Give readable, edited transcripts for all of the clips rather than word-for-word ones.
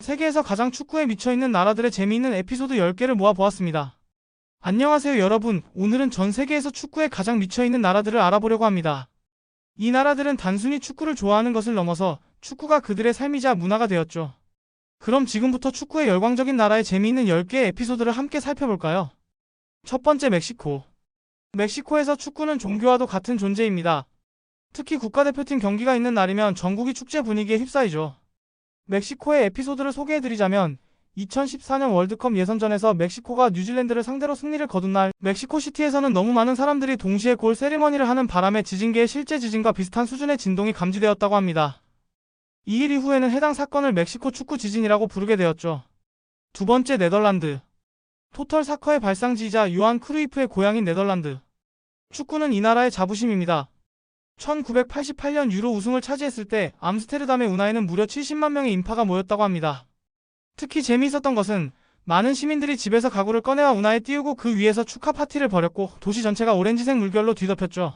세계에서 가장 축구에 미쳐있는 나라들의 재미있는 에피소드 10개를 모아보았습니다. 안녕하세요 여러분, 오늘은 전 세계에서 축구에 가장 미쳐있는 나라들을 알아보려고 합니다. 이 나라들은 단순히 축구를 좋아하는 것을 넘어서 축구가 그들의 삶이자 문화가 되었죠. 그럼 지금부터 축구에 열광적인 나라의 재미있는 10개의 에피소드를 함께 살펴볼까요? 첫 번째, 멕시코. 멕시코에서 축구는 종교와도 같은 존재입니다. 특히 국가대표팀 경기가 있는 날이면 전국이 축제 분위기에 휩싸이죠. 멕시코의 에피소드를 소개해드리자면 2014년 월드컵 예선전에서 멕시코가 뉴질랜드를 상대로 승리를 거둔 날, 멕시코시티에서는 너무 많은 사람들이 동시에 골 세리머니를 하는 바람에 지진계의 실제 지진과 비슷한 수준의 진동이 감지되었다고 합니다. 이 일 이후에는 해당 사건을 멕시코 축구 지진이라고 부르게 되었죠. 두 번째, 네덜란드. 토털 사커의 발상지이자 요한 크루이프의 고향인 네덜란드. 축구는 이 나라의 자부심입니다. 1988년 유로 우승을 차지했을 때 암스테르담의 운하에는 무려 70만 명의 인파가 모였다고 합니다. 특히 재미있었던 것은 많은 시민들이 집에서 가구를 꺼내와 운하에 띄우고 그 위에서 축하 파티를 벌였고 도시 전체가 오렌지색 물결로 뒤덮였죠.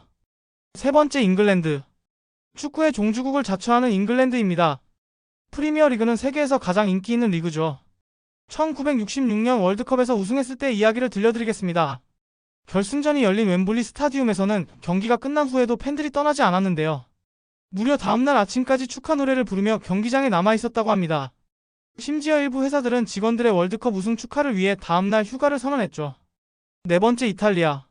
세 번째, 잉글랜드. 축구의 종주국을 자처하는 잉글랜드입니다. 프리미어리그는 세계에서 가장 인기 있는 리그죠. 1966년 월드컵에서 우승했을 때 이야기를 들려드리겠습니다. 결승전이 열린 웸블리 스타디움에서는 경기가 끝난 후에도 팬들이 떠나지 않았는데요. 무려 다음날 아침까지 축하 노래를 부르며 경기장에 남아있었다고 합니다. 심지어 일부 회사들은 직원들의 월드컵 우승 축하를 위해 다음날 휴가를 선언했죠. 네 번째, 이탈리아.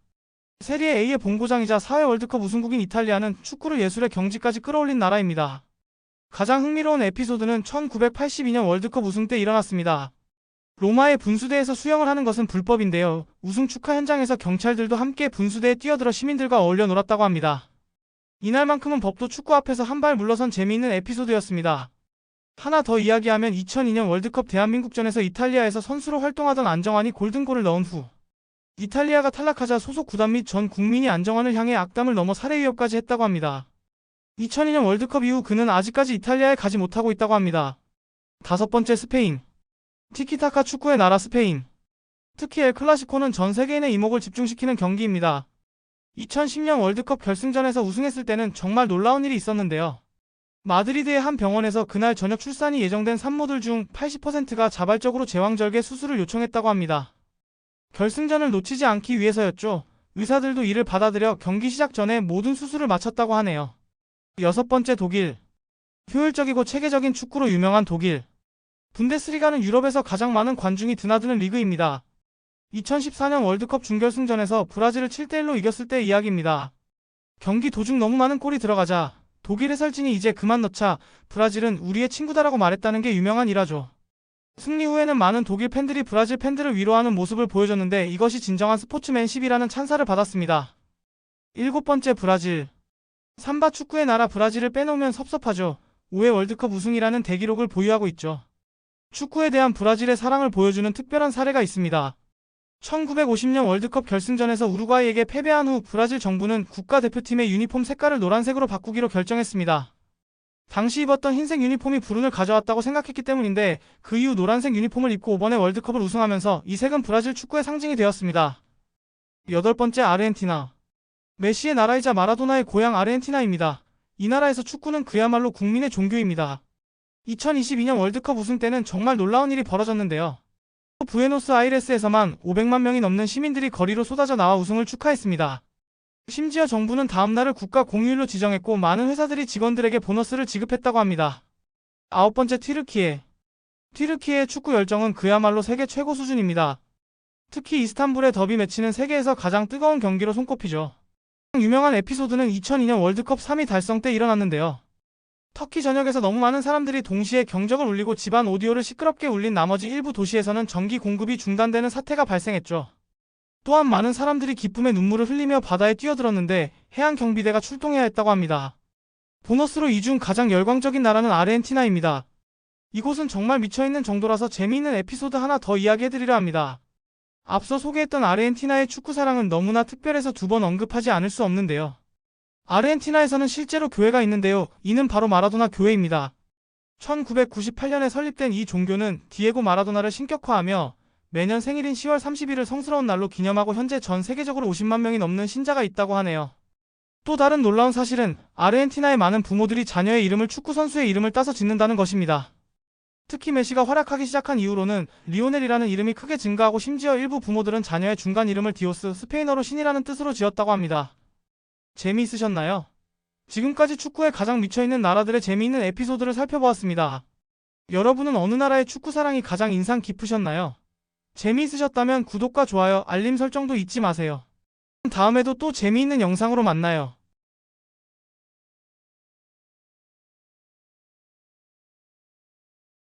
세리에 A의 본고장이자 4회 월드컵 우승국인 이탈리아는 축구를 예술의 경지까지 끌어올린 나라입니다. 가장 흥미로운 에피소드는 1982년 월드컵 우승 때 일어났습니다. 로마의 분수대에서 수영을 하는 것은 불법인데요. 우승 축하 현장에서 경찰들도 함께 분수대에 뛰어들어 시민들과 어울려 놀았다고 합니다. 이날만큼은 법도 축구 앞에서 한 발 물러선 재미있는 에피소드였습니다. 하나 더 이야기하면 2002년 월드컵 대한민국전에서 이탈리아에서 선수로 활동하던 안정환이 골든골을 넣은 후 이탈리아가 탈락하자 소속 구단 및 전 국민이 안정환을 향해 악담을 넘어 살해 위협까지 했다고 합니다. 2002년 월드컵 이후 그는 아직까지 이탈리아에 가지 못하고 있다고 합니다. 다섯 번째, 스페인. 티키타카 축구의 나라 스페인. 특히 엘 클라시코는 전 세계인의 이목을 집중시키는 경기입니다. 2010년 월드컵 결승전에서 우승했을 때는 정말 놀라운 일이 있었는데요. 마드리드의 한 병원에서 그날 저녁 출산이 예정된 산모들 중 80%가 자발적으로 제왕절개 수술을 요청했다고 합니다. 결승전을 놓치지 않기 위해서였죠. 의사들도 이를 받아들여 경기 시작 전에 모든 수술을 마쳤다고 하네요. 여섯 번째, 독일. 효율적이고 체계적인 축구로 유명한 독일. 분데스리가는 유럽에서 가장 많은 관중이 드나드는 리그입니다. 2014년 월드컵 준결승전에서 브라질을 7대1로 이겼을 때의 이야기입니다. 경기 도중 너무 많은 골이 들어가자 독일 해설진이 이제 그만 넣자 브라질은 우리의 친구다라고 말했다는 게 유명한 일화죠. 승리 후에는 많은 독일 팬들이 브라질 팬들을 위로하는 모습을 보여줬는데 이것이 진정한 스포츠맨십이라는 찬사를 받았습니다. 일곱 번째, 브라질. 삼바 축구의 나라 브라질을 빼놓으면 섭섭하죠. 5회 월드컵 우승이라는 대기록을 보유하고 있죠. 축구에 대한 브라질의 사랑을 보여주는 특별한 사례가 있습니다. 1950년 월드컵 결승전에서 우루과이에게 패배한 후 브라질 정부는 국가대표팀의 유니폼 색깔을 노란색으로 바꾸기로 결정했습니다. 당시 입었던 흰색 유니폼이 불운을 가져왔다고 생각했기 때문인데 그 이후 노란색 유니폼을 입고 이번에 월드컵을 우승하면서 이 색은 브라질 축구의 상징이 되었습니다. 여덟 번째, 아르헨티나. 메시의 나라이자 마라도나의 고향 아르헨티나입니다. 이 나라에서 축구는 그야말로 국민의 종교입니다. 2022년 월드컵 우승 때는 정말 놀라운 일이 벌어졌는데요. 부에노스아이레스에서만 500만 명이 넘는 시민들이 거리로 쏟아져 나와 우승을 축하했습니다. 심지어 정부는 다음날을 국가 공휴일로 지정했고 많은 회사들이 직원들에게 보너스를 지급했다고 합니다. 아홉 번째, 튀르키예. 튀르키예의 축구 열정은 그야말로 세계 최고 수준입니다. 특히 이스탄불의 더비 매치는 세계에서 가장 뜨거운 경기로 손꼽히죠. 유명한 에피소드는 2002년 월드컵 3위 달성 때 일어났는데요. 터키 전역에서 너무 많은 사람들이 동시에 경적을 울리고 집안 오디오를 시끄럽게 울린 나머지 일부 도시에서는 전기 공급이 중단되는 사태가 발생했죠. 또한 많은 사람들이 기쁨의 눈물을 흘리며 바다에 뛰어들었는데 해양 경비대가 출동해야 했다고 합니다. 보너스로 이 중 가장 열광적인 나라는 아르헨티나입니다. 이곳은 정말 미쳐있는 정도라서 재미있는 에피소드 하나 더 이야기해드리려 합니다. 앞서 소개했던 아르헨티나의 축구 사랑은 너무나 특별해서 두 번 언급하지 않을 수 없는데요. 아르헨티나에서는 실제로 교회가 있는데요. 이는 바로 마라도나 교회입니다. 1998년에 설립된 이 종교는 디에고 마라도나를 신격화하며 매년 생일인 10월 30일을 성스러운 날로 기념하고 현재 전 세계적으로 50만 명이 넘는 신자가 있다고 하네요. 또 다른 놀라운 사실은 아르헨티나의 많은 부모들이 자녀의 이름을 축구 선수의 이름을 따서 짓는다는 것입니다. 특히 메시가 활약하기 시작한 이후로는 리오넬이라는 이름이 크게 증가하고 심지어 일부 부모들은 자녀의 중간 이름을 디오스, 스페인어로 신이라는 뜻으로 지었다고 합니다. 재미있으셨나요? 지금까지 축구에 가장 미쳐있는 나라들의 재미있는 에피소드를 살펴보았습니다. 여러분은 어느 나라의 축구 사랑이 가장 인상 깊으셨나요? 재미있으셨다면 구독과 좋아요, 알림 설정도 잊지 마세요. 다음에도 또 재미있는 영상으로 만나요.